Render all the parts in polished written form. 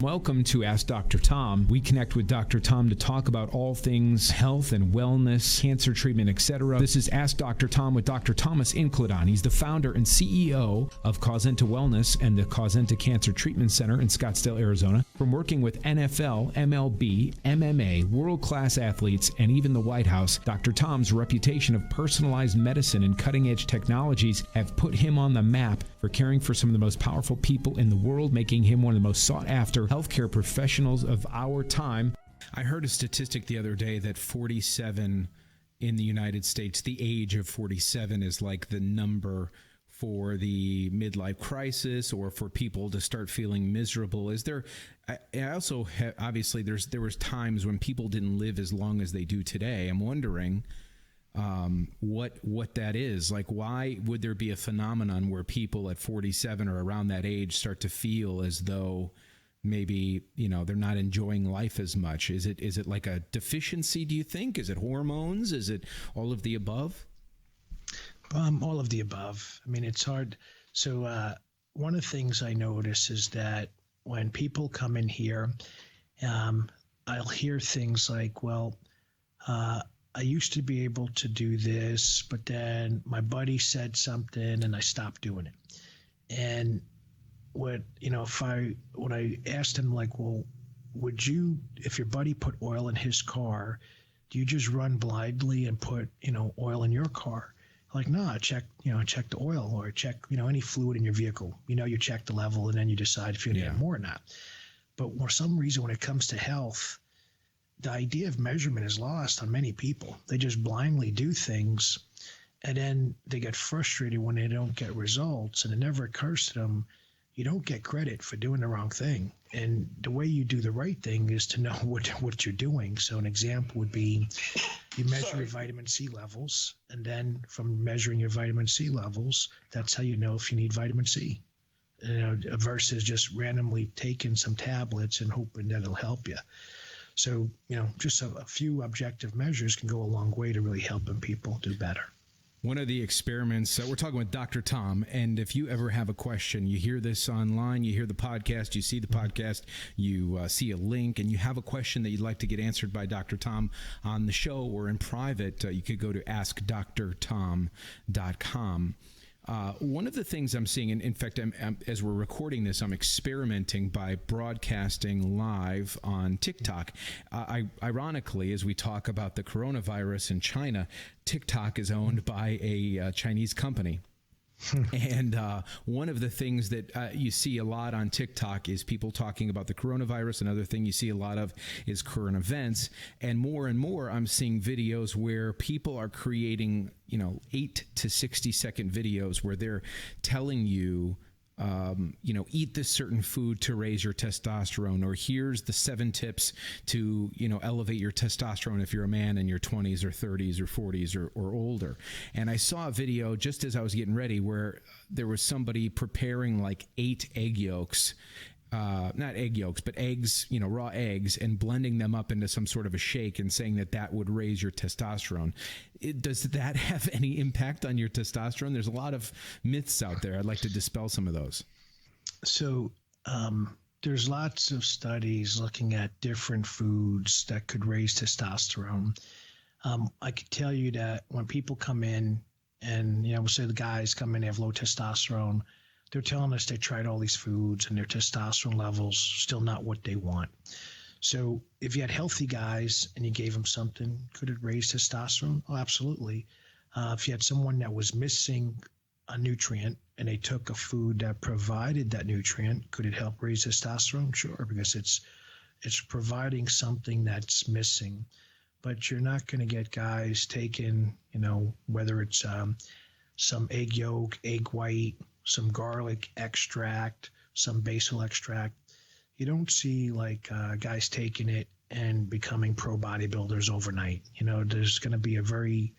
Welcome to Ask Dr. Tom. We connect with Dr. Tom to talk about all things health and wellness, cancer treatment, etc. This is Ask Dr. Tom with Dr. Thomas Incledon. He's the founder and CEO of Causenta Wellness and the Causenta Cancer Treatment Center in Scottsdale, Arizona. From working with NFL, MLB, MMA, world-class athletes, and even the White House, Dr. Tom's reputation of personalized medicine and cutting-edge technologies have put him on the map for caring for some of the most powerful people in the world, making him one of the most sought-after healthcare professionals of our time. I heard a statistic the other day that 47 in the United States, the age of 47 is like the number for the midlife crisis or for people to start feeling miserable. Is there, I also have, obviously there was times when people didn't live as long as they do today. I'm wondering what that is. Like, why would there be a phenomenon where people at 47 or around that age start to feel as though maybe, they're not enjoying life as much? Is it like a deficiency, do you think? Is it hormones? Is it all of the above? All of the above. I mean, it's hard. So one of the things I notice is that when people come in here, I'll hear things like, well, I used to be able to do this, but then my buddy said something and I stopped doing it. And when I asked him, like, well, would you, if your buddy put oil in his car, do you just run blindly and put, oil in your car? Like, no, check the oil or check, any fluid in your vehicle. You check the level and then you decide if you need more or not. But for some reason, when it comes to health, the idea of measurement is lost on many people. They just blindly do things, and then they get frustrated when they don't get results, and it never occurs to them, you don't get credit for doing the wrong thing. And the way you do the right thing is to know what you're doing. So an example would be you measure your vitamin C levels, and then from measuring your vitamin C levels, that's how you know if you need vitamin C. Versus just randomly taking some tablets and hoping that it'll help you. So, just a few objective measures can go a long way to really helping people do better. One of the experiments, we're talking with Dr. Tom, and if you ever have a question, you hear this online, you hear the podcast, you see the podcast, you see a link, and you have a question that you'd like to get answered by Dr. Tom on the show or in private, you could go to askdrtom.com. One of the things I'm seeing, and in fact, as we're recording this, I'm experimenting by broadcasting live on TikTok. Ironically, as we talk about the coronavirus in China, TikTok is owned by a Chinese company. And one of the things that you see a lot on TikTok is people talking about the coronavirus. Another thing you see a lot of is current events. And more, I'm seeing videos where people are creating, 8 to 60 second videos where they're telling you, eat this certain food to raise your testosterone, or here's the 7 tips to, elevate your testosterone if you're a man in your 20s or 30s or 40s or older. And I saw a video just as I was getting ready where there was somebody preparing like 8 egg yolks, not egg yolks, but eggs, raw eggs, and blending them up into some sort of a shake and saying that would raise your testosterone. Does that have any impact on your testosterone? There's a lot of myths out there. I'd like to dispel some of those. So there's lots of studies looking at different foods that could raise testosterone. I could tell you that when people come in and, we'll say the guys come in, they have low testosterone, they're telling us they tried all these foods and their testosterone levels still not what they want. So if you had healthy guys and you gave them something, could it raise testosterone? Oh, absolutely. If you had someone that was missing a nutrient and they took a food that provided that nutrient, could it help raise testosterone? Sure, because it's providing something that's missing. But you're not going to get guys taking, whether it's some egg yolk, egg white, some garlic extract, some basil extract. You don't see guys taking it and becoming pro bodybuilders overnight. There's going to be a very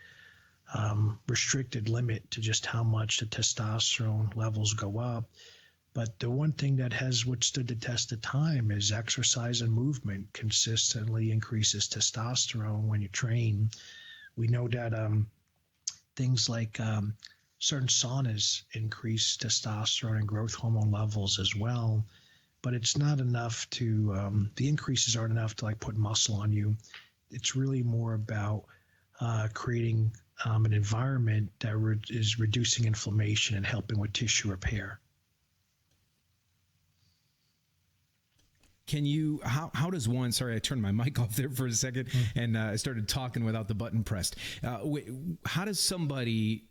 restricted limit to just how much the testosterone levels go up. But the one thing that has withstood the test of time is exercise and movement consistently increases testosterone when you train. We know that things like certain saunas increase testosterone and growth hormone levels as well. but it's not enough to, the increases aren't enough to like put muscle on you. It's really more about creating an environment that is reducing inflammation and helping with tissue repair. Can you, how does one, sorry, I turned my mic off there for a second and I started talking without the button pressed. How does somebody,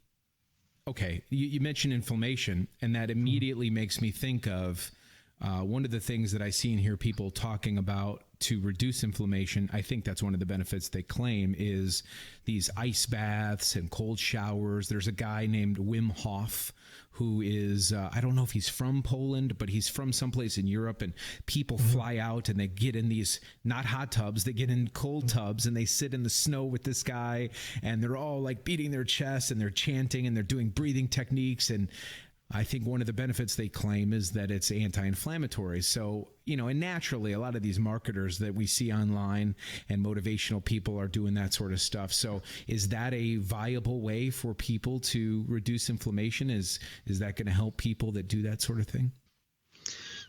okay, you mentioned inflammation, and that immediately makes me think of one of the things that I see and hear people talking about to reduce inflammation. I think that's one of the benefits they claim is these ice baths and cold showers. There's a guy named Wim Hof who is, I don't know if he's from Poland, but he's from someplace in Europe, and people fly out and they get in these, not hot tubs, they get in cold tubs and they sit in the snow with this guy, and they're all like beating their chests and they're chanting and they're doing breathing techniques. And I think one of the benefits they claim is that it's anti-inflammatory. So, and naturally, a lot of these marketers that we see online and motivational people are doing that sort of stuff. So is that a viable way for people to reduce inflammation? Is that going to help people that do that sort of thing?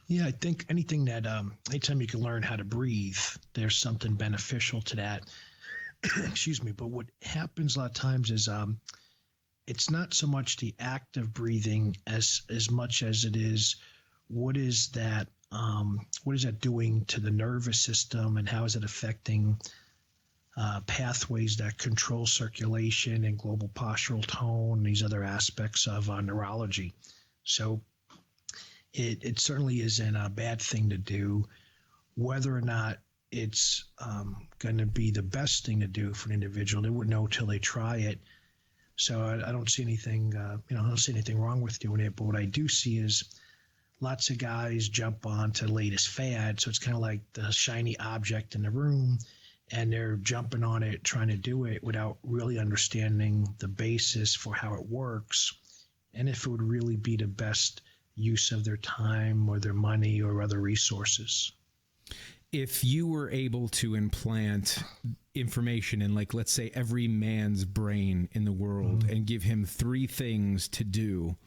Yeah, I think anything that, anytime you can learn how to breathe, there's something beneficial to that. Excuse me. But what happens a lot of times is, it's not so much the act of breathing as much as it is what is that doing to the nervous system, and how is it affecting pathways that control circulation and global postural tone and these other aspects of neurology. So it certainly isn't a bad thing to do. Whether or not it's going to be the best thing to do for an individual, they wouldn't know till they try it. So I don't see anything, I don't see anything wrong with doing it. But what I do see is lots of guys jump on to the latest fad. So it's kind of like the shiny object in the room, and they're jumping on it, trying to do it without really understanding the basis for how it works, and if it would really be the best use of their time or their money or other resources. If you were able to implant information in, like, let's say every man's brain in the world and give him 3 things to do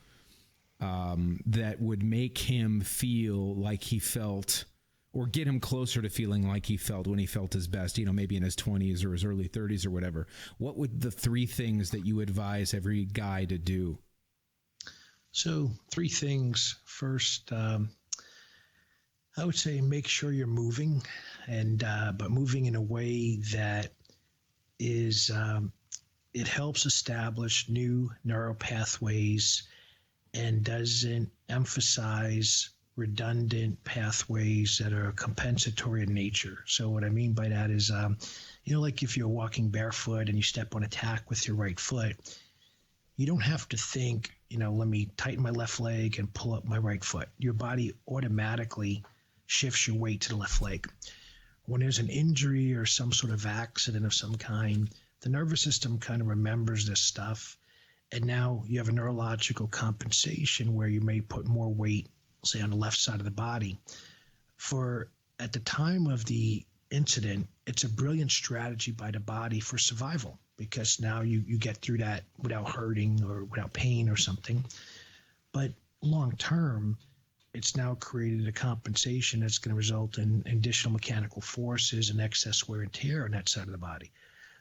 that would make him feel like he felt, or get him closer to feeling like he felt when he felt his best, maybe in his 20s or his early 30s or whatever, what would the 3 things that you advise every guy to do? So 3 things. First, I would say make sure you're moving, but moving in a way that is it helps establish new neural pathways and doesn't emphasize redundant pathways that are compensatory in nature. So what I mean by that is, like if you're walking barefoot and you step on a tack with your right foot, you don't have to think, let me tighten my left leg and pull up my right foot. Your body automatically shifts your weight to the left leg. When there's an injury or some sort of accident of some kind, the nervous system kind of remembers this stuff. And now you have a neurological compensation where you may put more weight, say, on the left side of the body. At the time of the incident, it's a brilliant strategy by the body for survival, because now you get through that without hurting or without pain or something. But long term, it's now created a compensation that's going to result in additional mechanical forces and excess wear and tear on that side of the body.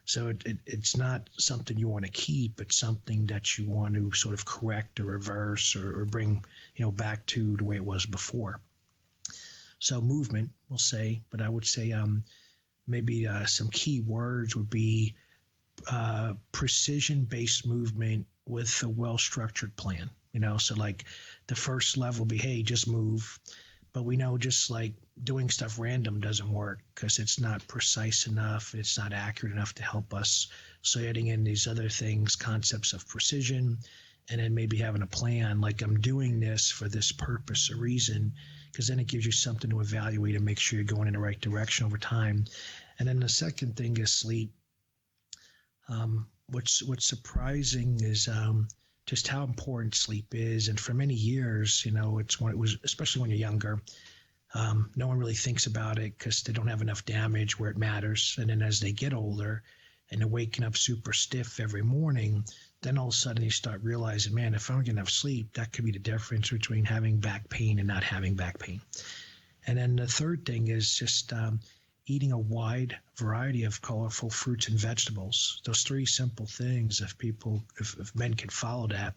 So it's not something you want to keep. It's something that you want to sort of correct or reverse or bring, back to the way it was before. So movement, we'll say, but I would say maybe some key words would be precision-based movement with a well-structured plan. So like the first level will be, hey, just move. But we know just like doing stuff random doesn't work because it's not precise enough. It's not accurate enough to help us. So adding in these other things, concepts of precision, and then maybe having a plan, like I'm doing this for this purpose or reason, because then it gives you something to evaluate and make sure you're going in the right direction over time. And then the second thing is sleep. What's surprising is just how important sleep is. And for many years, it's when it was, especially when you're younger, no one really thinks about it because they don't have enough damage where it matters. And then as they get older and they're waking up super stiff every morning, then all of a sudden you start realizing, man, if I don't get enough sleep, that could be the difference between having back pain and not having back pain. And then the third thing is just eating a wide variety of colorful fruits and vegetables. Those three simple things, if men can follow that,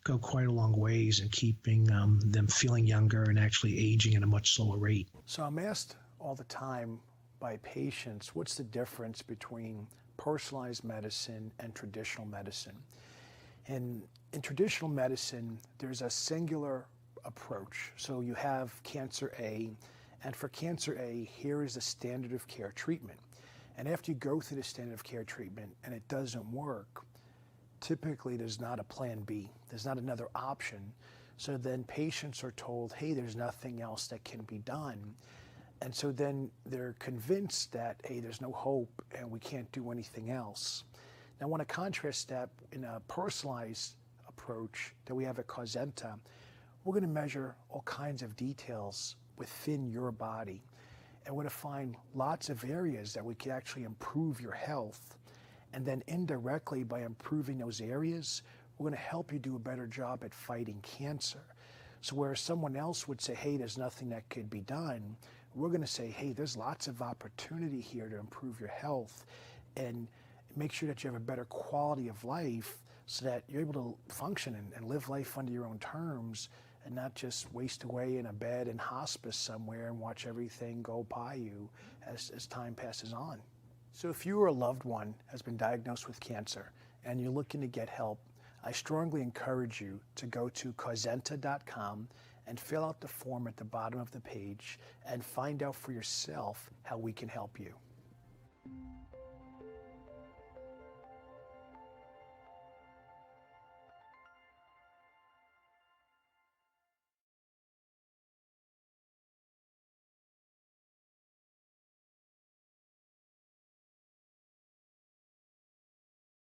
go quite a long ways in keeping them feeling younger and actually aging at a much slower rate. So I'm asked all the time by patients, what's the difference between personalized medicine and traditional medicine? And in traditional medicine, there's a singular approach. So you have cancer A, and for cancer A, here is the standard of care treatment. And after you go through the standard of care treatment and it doesn't work, typically there's not a plan B. There's not another option. So then patients are told, hey, there's nothing else that can be done. And so then they're convinced that, hey, there's no hope and we can't do anything else. Now I want to contrast that in a personalized approach that we have at Causenta. We're going to measure all kinds of details within your body. And we're going to find lots of areas that we can actually improve your health. And then indirectly, by improving those areas, we're going to help you do a better job at fighting cancer. So where someone else would say, hey, there's nothing that could be done, we're going to say, hey, there's lots of opportunity here to improve your health and make sure that you have a better quality of life so that you're able to function and live life under your own terms and not just waste away in a bed in hospice somewhere and watch everything go by you as time passes on. So if you or a loved one has been diagnosed with cancer and you're looking to get help, I strongly encourage you to go to causenta.com and fill out the form at the bottom of the page and find out for yourself how we can help you.